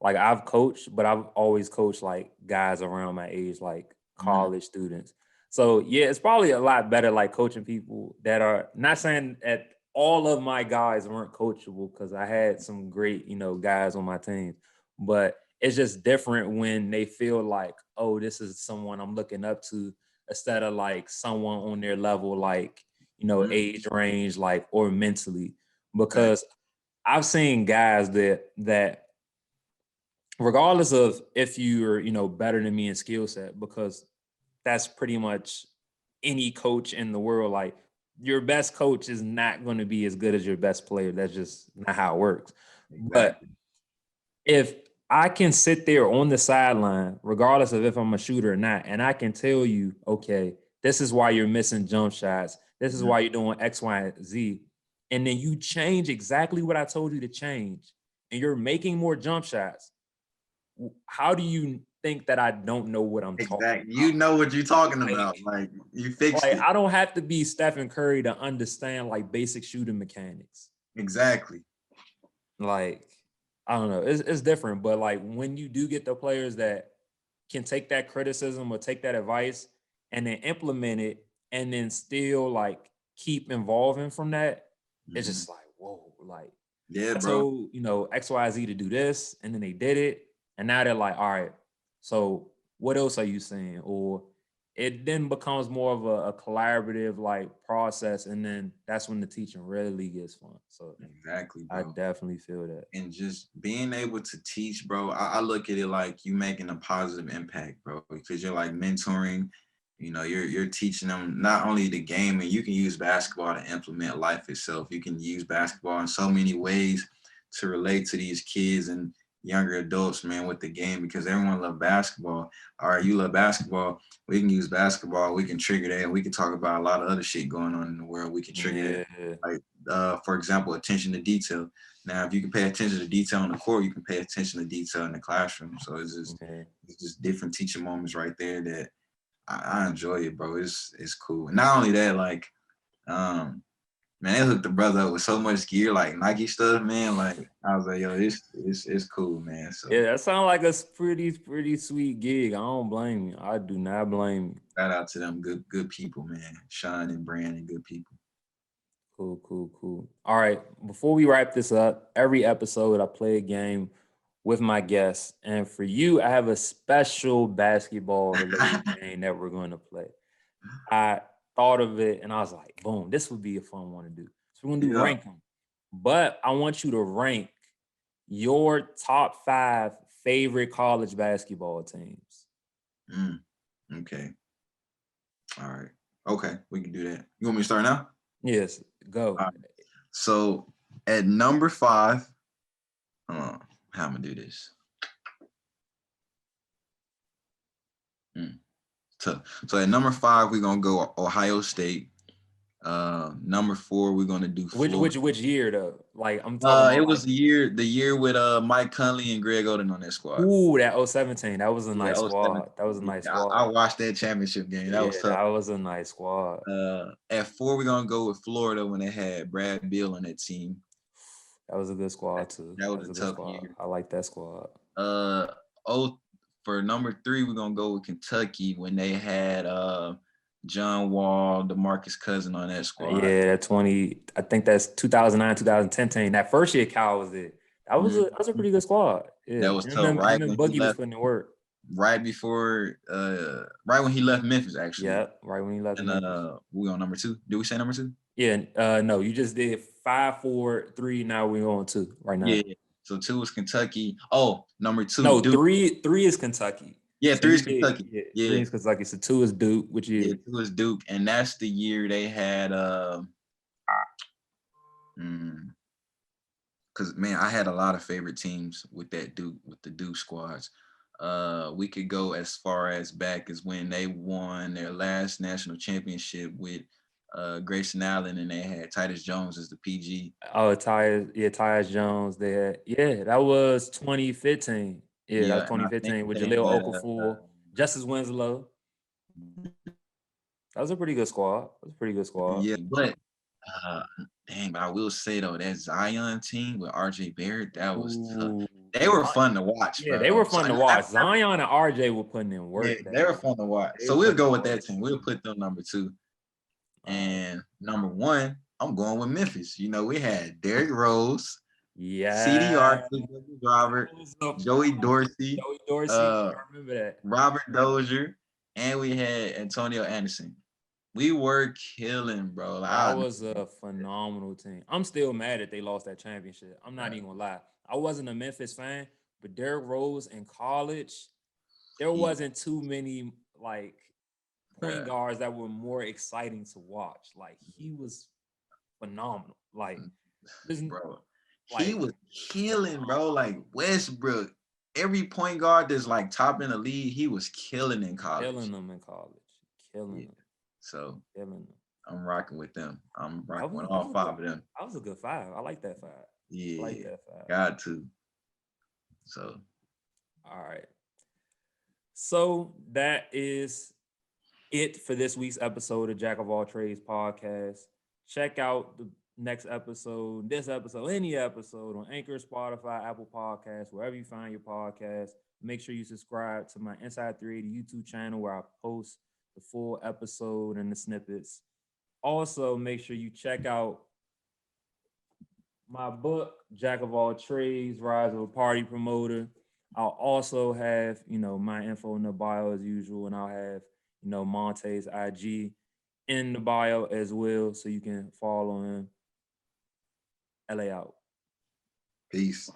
like I've coached, but I've always coached like guys around my age, like college students. So yeah, it's probably a lot better like coaching people that are not saying that all of my guys weren't coachable because I had some great, guys on my team, but it's just different when they feel like, oh, this is someone I'm looking up to instead of like someone on their level, like, age range, like, or mentally, because I've seen guys that regardless of if you're, better than me in skill set, because that's pretty much any coach in the world. Like your best coach is not going to be as good as your best player. That's just not how it works. But exactly. if I can sit there on the sideline, regardless of if I'm a shooter or not, and I can tell you, okay, this is why you're missing jump shots. This is why you're doing X, Y, and Z. And then you change exactly what I told you to change, and you're making more jump shots. How do you think that I don't know what I'm talking Exactly. You know what you're talking about? about. Like you fixed Like it. I don't have to be Stephen Curry to understand like basic shooting mechanics. Exactly. Like I don't know, it's different, but like when you do get the players that can take that criticism or take that advice and then implement it and then still like keep evolving from that, it's just like whoa, like Yeah, I bro. told XYZ to do this and then they did it and now they're like, all right, so what else are you saying? Or it then becomes more of a collaborative like process, and then that's when the teaching really gets fun. So Exactly, I bro. definitely feel that. And just being able to teach, bro, I look at it like you making a positive impact, bro, because you're like mentoring, you're teaching them not only the game, and you can use basketball to implement life itself. You can use basketball in so many ways to relate to these kids and younger adults, man, with the game, because everyone love basketball. All right, you love basketball. We can use basketball. We can trigger that. And we can talk about a lot of other shit going on in the world. We can trigger that. Yeah. Like, for example, attention to detail. Now, if you can pay attention to detail on the court, you can pay attention to detail in the classroom. So Yeah. it's just different teaching moments right there that I enjoy it, bro. It's cool. And not only that, like, man, they hooked the brother up with so much gear, like Nike stuff, man. Like I was like, yo, it's cool, man. So Yeah, that sounds like a pretty sweet gig. I don't blame you. I do not blame you. shout out to them good people, man. Sean and Brandon, good people. Cool. All right. Before we wrap this up, every episode I play a game with my guests. And for you, I have a special basketball related game that we're going to play. I thought of it and I was like, boom, this would be a fun one to do. So we're going to do Yeah. rank them. But I want you to rank your top 5 favorite college basketball teams. Okay. All right. Okay, we can do that. You want me to start now? Yes, go. All right. So at number 5, how I'm gonna do this? So at number 5, we're gonna go Ohio State. Number 4, we're gonna do Florida. Which year though? Like I'm talking about. It was the year with Mike Conley and Greg Oden on that squad. Ooh, that 017. That was a nice 07. squad. That was a nice squad. I watched that championship game. That was tough. That was a nice squad. At 4, we're gonna go with Florida when they had Brad Beal on that team. That was a good squad too. That was a tough year. I like that squad. For number 3, we're gonna go with Kentucky when they had John Wall, DeMarcus Cousins on that squad. Yeah, I think that's 2009, 2010 team. That first year Cal was it. That was a pretty good squad. Yeah. That was tough, right? And Boogie was putting in work. Right before, right when he left Memphis, actually. Yeah, right when he left Memphis. And we on number 2. Did we say number 2? Yeah, no, you just did 5, 4, 3. Now we're on 2 right now. Yeah. So 2 is Kentucky. Oh, number 2. No, Duke. 3 is Kentucky. Yeah, 3 is Kentucky. Yeah, 3 is Kentucky. So 2 is Duke, which is 2 is Duke, and that's the year they had because man, I had a lot of favorite teams with the Duke squads. We could go as far as back as when they won their last national championship with Grayson Allen, and they had Titus Jones as the PG. Oh, Tyus Jones. That was 2015. Yeah, that was 2015 with Jahlil Okafor, Justice Winslow. That was a pretty good squad. Yeah, but but I will say though, that Zion team with RJ Barrett, that was tough. They were fun to watch. Yeah, bro. they were fun to watch. Zion and RJ were putting in work. Yeah, they were fun to watch. So we'll go with that team. We'll put them number 2. And number 1, I'm going with Memphis. You know, we had Derrick Rose, CDR, Robert, Joey Dorsey, I remember that. Robert Dozier, and we had Antonio Anderson. We were killing, bro. That was a phenomenal team. I'm still mad that they lost that championship. I'm not even gonna lie. I wasn't a Memphis fan, but Derrick Rose in college, there wasn't too many like point guards that were more exciting to watch. Like he was phenomenal. Like, bro, he was killing, bro. Like Westbrook, every point guard that's like top in the league, he was killing in college. Killing them. So I'm rocking with them. I'm rocking with all 5 of them. That was a good 5. I like that 5. Yeah, I like that 5. Got to. So, all right. So that is it for this week's episode of Jack of All Trades podcast. Check out the next episode, this episode, any episode on Anchor, Spotify, Apple Podcasts, wherever you find your podcast. Make sure you subscribe to my Inside 380 YouTube channel where I post the full episode and the snippets. Also, make sure you check out my book, Jack of All Trades, Rise of a Party Promoter. I'll also have, my info in the bio as usual, and I'll have, Montae's IG in the bio as well, so you can follow him. LA out. Peace.